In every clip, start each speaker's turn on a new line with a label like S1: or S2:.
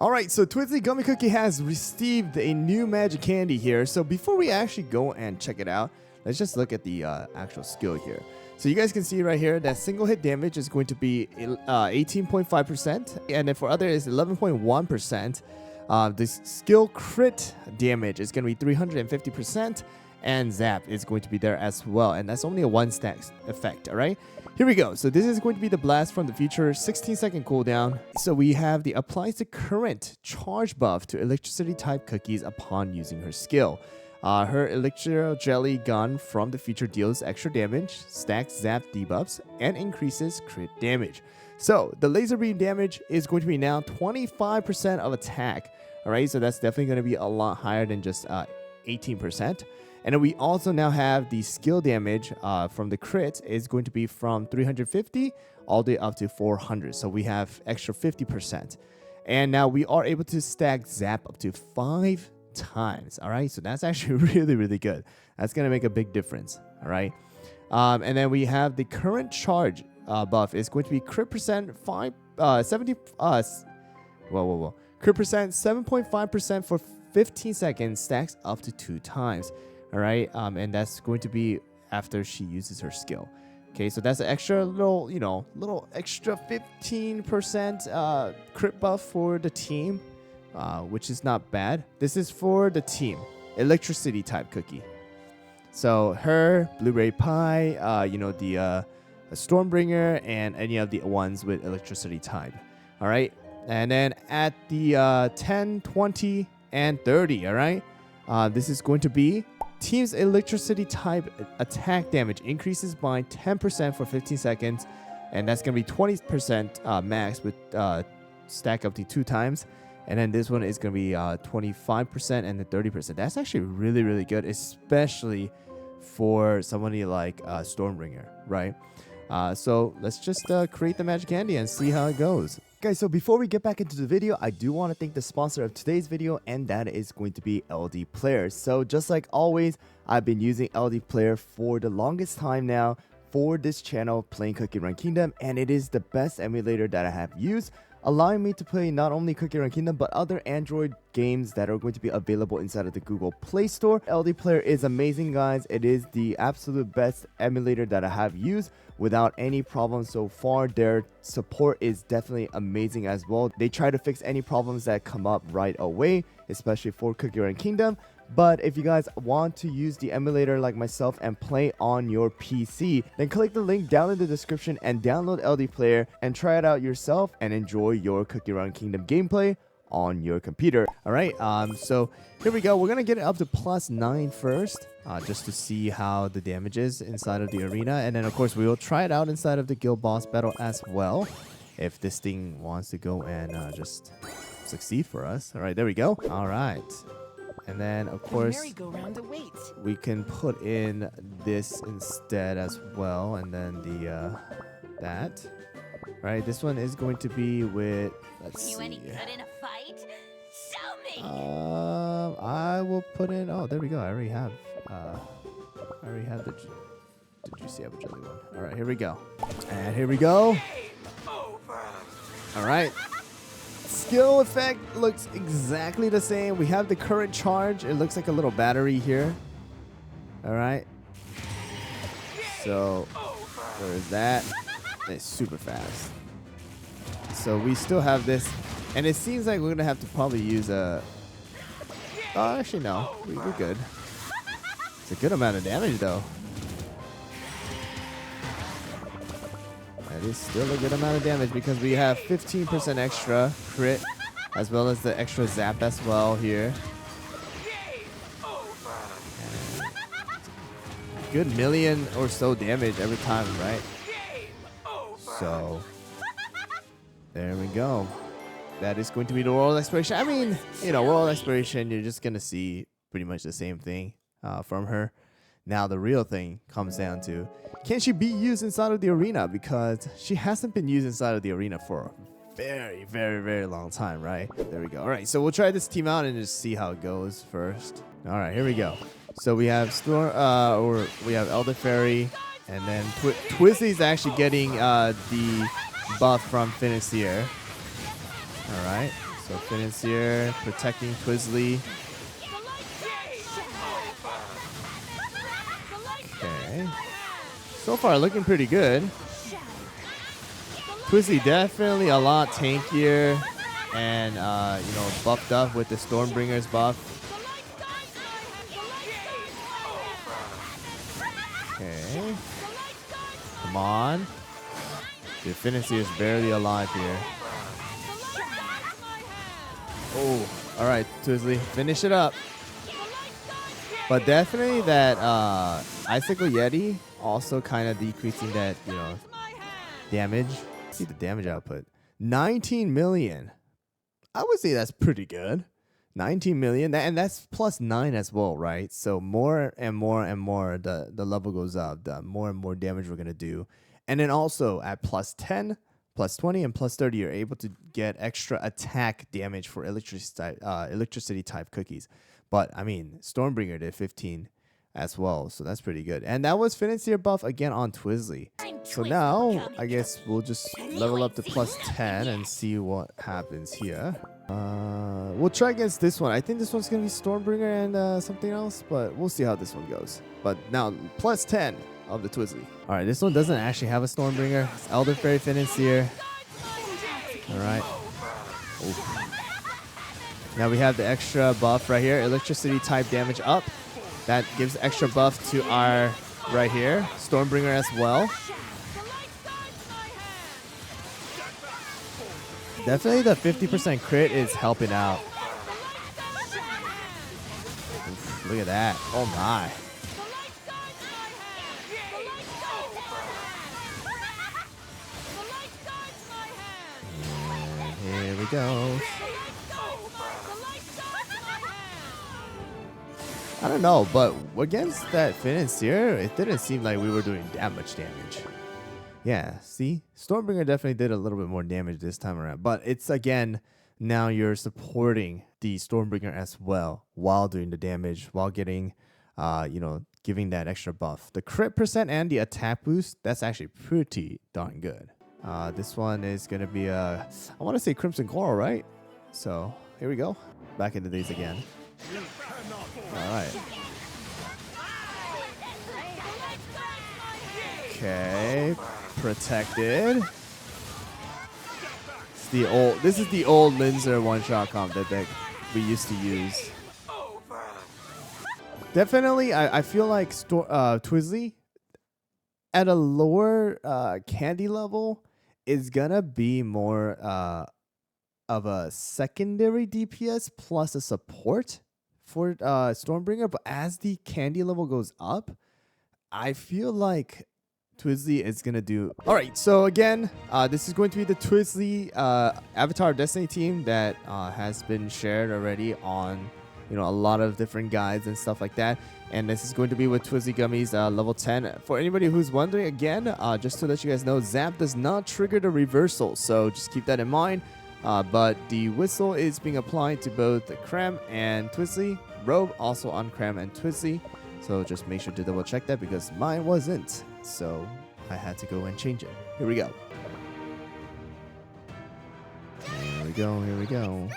S1: Alright, so Twizzly Gummy Cookie has received a new magic candy here. So before we actually go and check it out, let's just look at the actual skill here. So you guys can see right here that single hit damage is going to be 18.5%, and then for other is 11.1%. The skill crit damage is going to be 350%, and zap is going to be there as well, and that's only a one stack effect. All right, here we go. So this is going to be the blast from the future, 16-second cooldown. So we have the applies the current charge buff to electricity type cookies upon using her skill. Her Elixir Jelly gun from the future deals extra damage, stacks zap debuffs, and increases crit damage. So the laser beam damage is going to be now 25% of attack. Alright, so that's definitely going to be a lot higher than just 18%. And then we also now have the skill damage from the crit is going to be from 350 all the way up to 400. So we have extra 50%. And now we are able to stack zap up to 5 times. All right, so that's actually really, really good. That's going to make a big difference. All right. And then we have the current charge buff is going to be crit percent 5, 70, crit percent 7.5% for 15 seconds, stacks up to 2 times. All right, and that's going to be after she uses her skill. Okay, so that's an extra little extra 15% crit buff for the team, which is not bad. This is for the team, electricity type cookie. So her, Blueberry Pie, the Stormbringer, and any of the ones with electricity type. All right, and then at the 10, 20, and 30. All right, this is going to be team's electricity type attack damage increases by 10% for 15 seconds, and that's going to be 20% max with stack up to 2 times. And then this one is going to be 25% and then 30%. That's actually really, really good, especially for somebody like Stormbringer, right? So let's just create the magic candy and see how it goes. Guys, so before we get back into the video, I do want to thank the sponsor of today's video, and that is going to be LD Player. So just like always, I've been using LD Player for the longest time now for this channel, playing Cookie Run Kingdom, and it is the best emulator that I have used, allowing me to play not only Cookie Run Kingdom, but other Android games that are going to be available inside of the Google Play Store. LD Player is amazing, guys. It is the absolute best emulator that I have used without any problems so far. Their support is definitely amazing as well. They try to fix any problems that come up right away, especially for Cookie Run Kingdom. But if you guys want to use the emulator like myself and play on your PC, then click the link down in the description and download LD Player and try it out yourself and enjoy your Cookie Run Kingdom gameplay on your computer. All right, so here we go. We're gonna get it up to +9 first, just to see how the damage is inside of the arena, and then of course we will try it out inside of the guild boss battle as well, if this thing wants to go and just succeed for us. All right, there we go. All right. And then, of course, we can put in this instead as well, and then the that. Right, this one is going to be with. Let's see. Any good in a fight? Show me. I will put in. Oh, there we go. I already have the. Did you see a jelly one? All right, here we go. And here we go. All right. Skill effect looks exactly the same. We have the current charge. It looks like a little battery here. All right. So there's that. It's super fast. So we still have this, and it seems like we're gonna have to probably use a. Oh, actually no, we're good. It's a good amount of damage though. That is still a good amount of damage because we have 15% extra crit, as well as the extra zap as well here. And good million or so damage every time, right? So there we go. That is going to be the world exploration. I mean, world exploration, you're just gonna see pretty much the same thing from her. Now the real thing comes down to, can she be used inside of the arena? Because she hasn't been used inside of the arena for a very, very, very long time, right? There we go. All right, so we'll try this team out and just see how it goes first. All right, here we go. So we have we have Elder Fairy, and then Twizzly's actually getting the buff from Financier. All right, So Financier protecting Twizzly. Okay. So far looking pretty good. Twizzly definitely a lot tankier and you know, buffed up with the Stormbringer's buff. Okay. Come on. The Financier is barely alive here. Oh, all right, Twizzly, finish it up. But definitely that Icicle Yeti also kind of decreasing that, you know, damage. See the damage output. 19 million. I would say that's pretty good. 19 million, and that's plus 9 as well, right? So more and more and more the level goes up, the more and more damage we're gonna do. And then also at plus 10, plus 20, and plus 30, you're able to get extra attack damage for electricity type cookies. But I mean, Stormbringer did 15 as well, so that's pretty good. And that was Financier buff again on Twizzly. So now I guess we'll just level up to plus 10 and see what happens here. We'll try against this one. I think this one's gonna be Stormbringer and something else, but we'll see how this one goes. But now plus 10 of the Twizzly. All right, this one doesn't actually have a Stormbringer. It's Elder Fairy Financier. All right. Oof. Now we have the extra buff right here, electricity type damage up. That gives extra buff to our right here, Stormbringer as well. Definitely the 50% crit is helping out. Oof, look at that. Oh my. And here we go. I don't know, but against that Financier, it didn't seem like we were doing that much damage. Yeah, see? Stormbringer definitely did a little bit more damage this time around. But it's, again, now you're supporting the Stormbringer as well while doing the damage, while getting, you know, giving that extra buff. The crit percent and the attack boost, that's actually pretty darn good. This one is going to be, I want to say Crimson Coral, right? So, here we go. Back into these again. All right. Okay, protected. This is the old Linzer one-shot comp that we used to use. Definitely, I feel like Twizzly at a lower candy level is gonna be more of a secondary DPS plus a support for Stormbringer, but as the candy level goes up, I feel like Twizzly is gonna do. All right, so again, this is going to be the Twizzly Avatar of Destiny team that has been shared already on, you know, a lot of different guides and stuff like that. And this is going to be with Twizzly Gummies level 10. For anybody who's wondering, again, just to let you guys know, Zap does not trigger the reversal, so just keep that in mind. But the whistle is being applied to both the Cram and Twizzly. Robe also on Cram and Twizzly. So just make sure to double check that because mine wasn't. So I had to go and change it. Here we go. Here we go, here we go.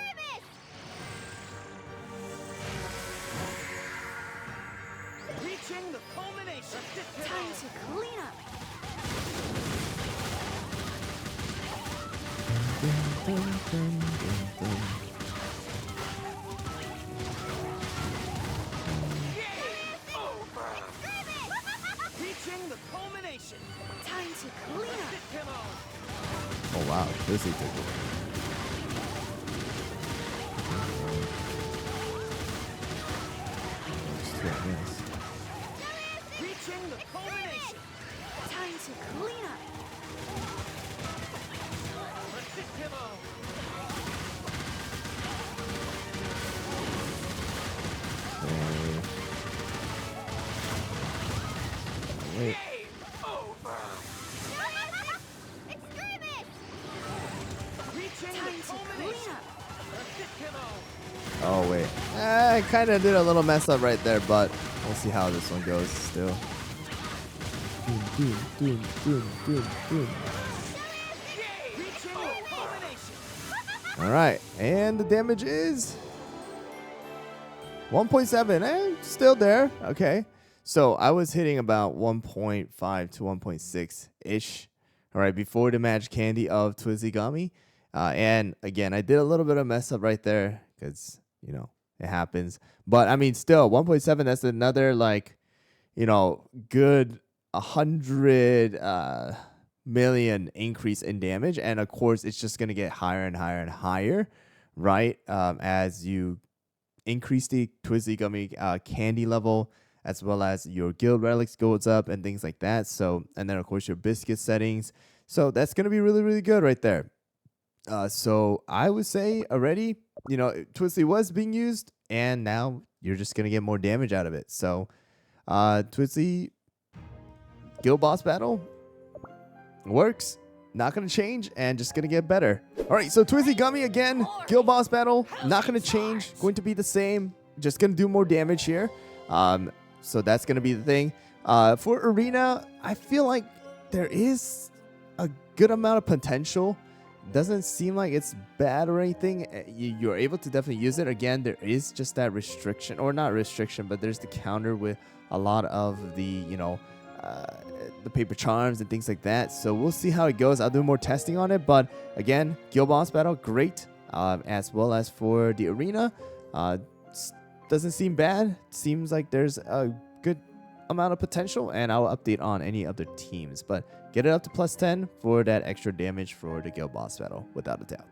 S2: Reaching the culmination. Time to clean up. Reaching the culmination. Time to clean up.
S1: Oh wow, this is good.
S2: Reaching the culmination. Time to clean up.
S1: Wait. Oh wait, I kind of did a little mess up right there, but we'll see how this one goes still. All right, and the damage is 1.7, and still there. Okay, so I was hitting about 1.5 to 1.6 ish. All right, before the magic candy of Twizzly Gummy, and again, I did a little bit of mess up right there because it happens. But I mean, still 1.7. That's another like good 100 million increase in damage, and of course, it's just gonna get higher and higher and higher, right? As you increase the Twizzly Gummy candy level, as well as your guild relics goes up and things like that. So, and then of course your biscuit settings. So that's gonna be really, really good right there. So I would say already, Twizzly was being used, and now you're just gonna get more damage out of it. So, Twizzly guild boss battle works. Not going to change and just going to get better. All right, so Twizzly Gummy again, guild boss battle, not going to change, going to be the same, just going to do more damage here. So that's going to be the thing. For Arena, I feel like there is a good amount of potential. Doesn't seem like it's bad or anything. You're able to definitely use it. Again, there is just that restriction, or not restriction, but there's the counter with a lot of the, the paper charms and things like that. So we'll see how it goes. I'll do more testing on it. But again, guild boss battle, great. As well as for the arena, doesn't seem bad. Seems like there's a good amount of potential, and I'll update on any other teams. But get it up to +10 for that extra damage for the guild boss battle, without a doubt.